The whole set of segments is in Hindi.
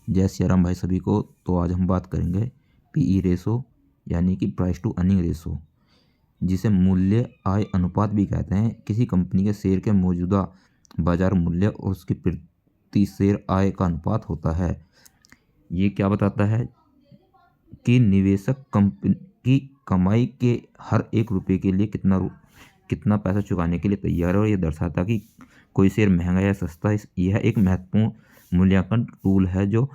जय सिया राम भाई सभी को। तो आज हम बात करेंगे पीई रेशो यानी कि प्राइस टू अर्निंग रेशो, जिसे मूल्य आय अनुपात भी कहते हैं। किसी कंपनी के शेयर के मौजूदा बाजार मूल्य और उसके प्रति शेयर आय का अनुपात होता है। ये क्या बताता है कि निवेशक कंपनी की कमाई के हर एक रुपये के लिए कितना पैसा चुकाने के लिए तैयार है, और ये दर्शाता है कि कोई शेयर महंगा या सस्ता। यह एक महत्वपूर्ण मूल्यांकन टूल है जो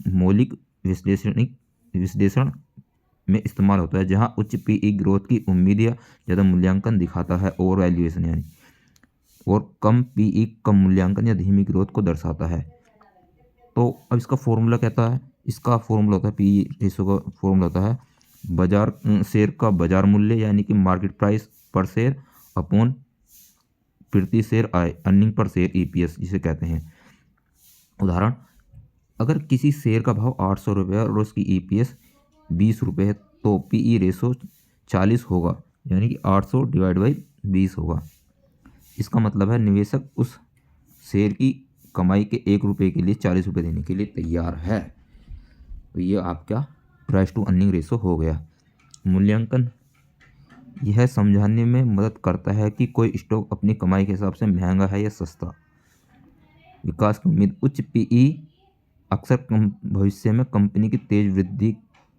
मौलिक विश्लेषण में इस्तेमाल होता है, जहां उच्च पीई ग्रोथ की उम्मीद या ज़्यादा मूल्यांकन दिखाता है ओवर वैल्यूएशन यानी, और कम पीई कम मूल्यांकन या धीमी ग्रोथ को दर्शाता है। तो अब इसका फॉर्मूला कहता है, इसका फॉर्मूला होता है पीई रेशो का फॉर्मूला होता है बाजार शेयर का बाजार मूल्य यानी कि मार्केट प्राइस पर शेयर अपॉन प्रति शेयर आय अर्निंग पर शेयर ईपीएस जिसे कहते हैं। उदाहरण, अगर किसी शेयर का भाव 800 रुपये और उसकी ईपीएस 20 रुपये है तो पीई रेशो 40 होगा, यानी कि 800 डिवाइड बाई 20 होगा। इसका मतलब है निवेशक उस शेयर की कमाई के 1 रुपये के लिए 40 रुपये देने के लिए तैयार है। तो ये आपका प्राइस टू अर्निंग रेशो हो गया। मूल्यांकन यह समझाने में मदद करता है कि कोई स्टॉक अपनी कमाई के हिसाब से महंगा है या सस्ता। विकास की उम्मीद, उच्च पीई अक्सर भविष्य में कंपनी की तेज वृद्धि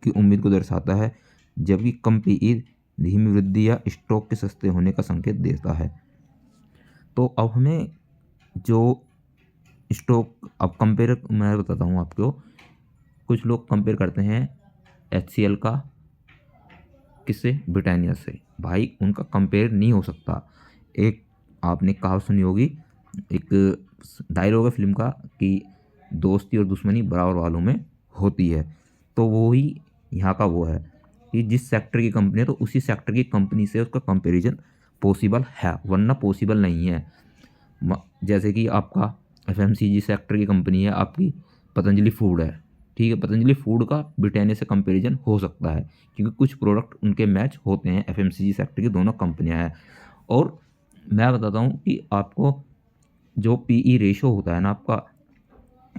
की उम्मीद को दर्शाता है, जबकि कम पीई धीमी वृद्धि या स्टॉक के सस्ते होने का संकेत देता है। तो अब हमें जो स्टॉक अब कंपेयर मैं बताता हूँ आपको। कुछ लोग कंपेयर करते हैं HCL का किससे, ब्रिटानिया से। भाई उनका कंपेयर नहीं हो सकता। एक आपने कहावत सुनी होगी, एक डायलॉग है फिल्म का कि दोस्ती और दुश्मनी बराबर वालों में होती है। तो वो ही यहाँ का वो है कि जिस सेक्टर की कंपनी है तो उसी सेक्टर की कंपनी से उसका कंपैरिजन पॉसिबल है, वरना पॉसिबल नहीं है। जैसे कि आपका FMCG सेक्टर की कंपनी है आपकी पतंजलि फूड है, ठीक है। पतंजलि फूड का ब्रिटानिया से कंपैरिजन हो सकता है क्योंकि कुछ प्रोडक्ट उनके मैच होते हैं। FMCG सेक्टर की दोनों कंपनियां हैं। और मैं बताता हूँ कि आपको जो पीई रेशो होता है ना आपका,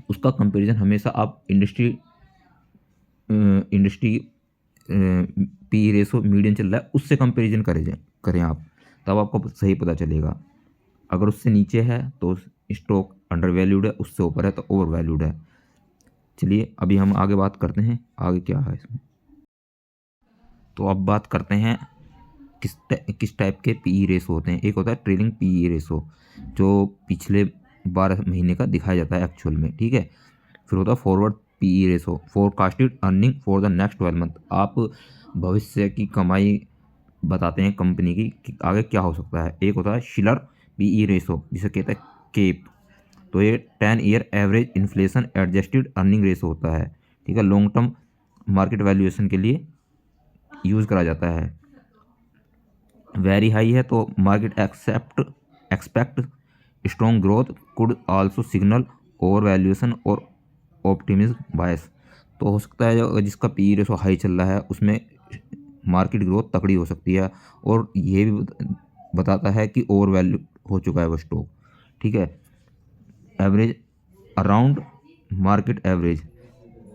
उसका कंपैरिजन हमेशा आप इंडस्ट्री पीई रेशो मीडियम चल रहा है उससे कंपैरिजन करें आप, तब आपको सही पता चलेगा। अगर उससे नीचे है तो स्टॉक अंडर वैल्यूड है, उससे ऊपर है तो ओवर वैल्यूड है। चलिए अभी हम आगे बात करते हैं, आगे क्या है इसमें। तो अब बात करते हैं किस टाइप के पीई रेशो होते हैं। एक होता है ट्रेलिंग पीई रेशो, जो पिछले 12 महीने का दिखाया जाता है एक्चुअल में, ठीक है। फिर होता है forward PE ratio, forecasted earning for the next 12 month. आप भविष्य की कमाई बताते हैं कंपनी की कि आगे क्या हो सकता है। एक होता है शिलर पीई रेशो जिसे कहते हैं केप, तो ये 10 year average inflation adjusted earning ratio होता है, ठीक है। लॉन्ग टर्म मार्केट वैल्यूएशन के लिए यूज़ करा जाता है। वेरी हाई है तो market expect strong growth could also signal over valuation और ऑप्टिमिज्म बायस। तो हो सकता है जो जिसका पी रेशो हाई चल रहा है उसमें मार्केट ग्रोथ तकड़ी हो सकती है, और ये भी बताता है कि ओवर वैल्यू हो चुका है वो स्टॉक, ठीक है। Average around market average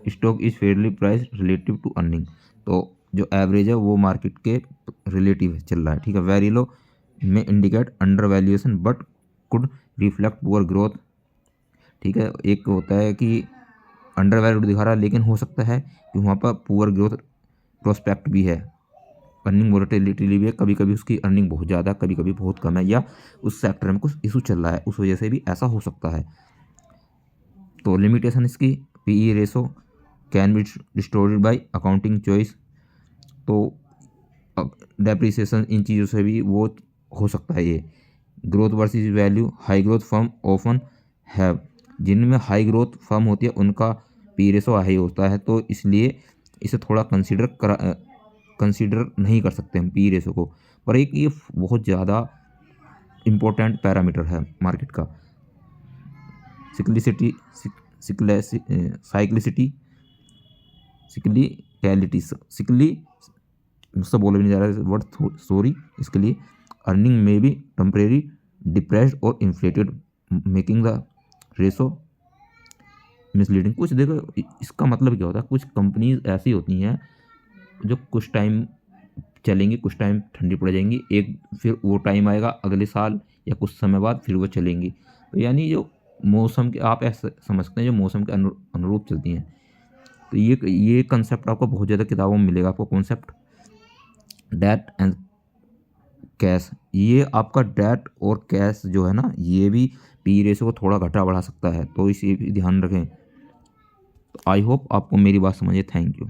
stock is fairly price relative to earning. तो जो एवरेज है वो मार्केट के रिलेटिव चल रहा है, ठीक है। वेरी लो में indicate under valuation but could reflect poor growth, ठीक है। एक होता है कि अंडर वैल्यूड दिखा रहा है लेकिन हो सकता है कि वहाँ पर पुअर ग्रोथ प्रोस्पेक्ट भी है, अर्निंग वोलेटिलिटी भी है। कभी कभी उसकी अर्निंग बहुत ज़्यादा, कभी कभी बहुत कम है, या उस सेक्टर में कुछ इशू चल रहा है, उस वजह से भी ऐसा हो सकता है। तो लिमिटेशन इसकी, PE ratio can be distorted by accounting choice. तो डेप्रिसिएशन इन चीज़ों से भी वो हो सकता है। ये growth versus value, high growth firm often have, जिनमें हाई ग्रोथ फर्म होती है उनका पी रेशो हाई होता है, तो इसलिए इसे थोड़ा कंसीडर नहीं कर सकते हम पी रेशो को। पर एक ये बहुत ज़्यादा इम्पोर्टेंट पैरामीटर है मार्केट का। सिक्लिसिटी साइक्लिसिटी सिक्लिकैलिटी सिक्ली मुझसे बोला भी नहीं जा रहा है वर्ड, सॉरी इसके लिए। अर्निंग में बी टेम्परेरी डिप्रेस्ड और inflated making the ratio misleading. कुछ देखो इसका मतलब क्या होता है, कुछ कंपनीज ऐसी होती हैं जो कुछ टाइम चलेंगी, कुछ टाइम ठंडी पड़ जाएंगी, एक फिर वो टाइम आएगा अगले साल या कुछ समय बाद फिर वो चलेंगी। तो यानी जो मौसम के, आप ऐसा समझ सकते हैं, जो मौसम के अनुरूप चलती हैं। तो ये कंसेप्ट आपको बहुत ज़्यादा किताबों में मिलेगा, आपको कॉन्सेप्ट डेट एंड कैश। ये आपका डेट और कैश जो है ना, ये भी पी रेशो को थोड़ा घटा बढ़ा सकता है, तो इसे भी ध्यान रखें। आई होप आपको मेरी बात समझे। Thank you.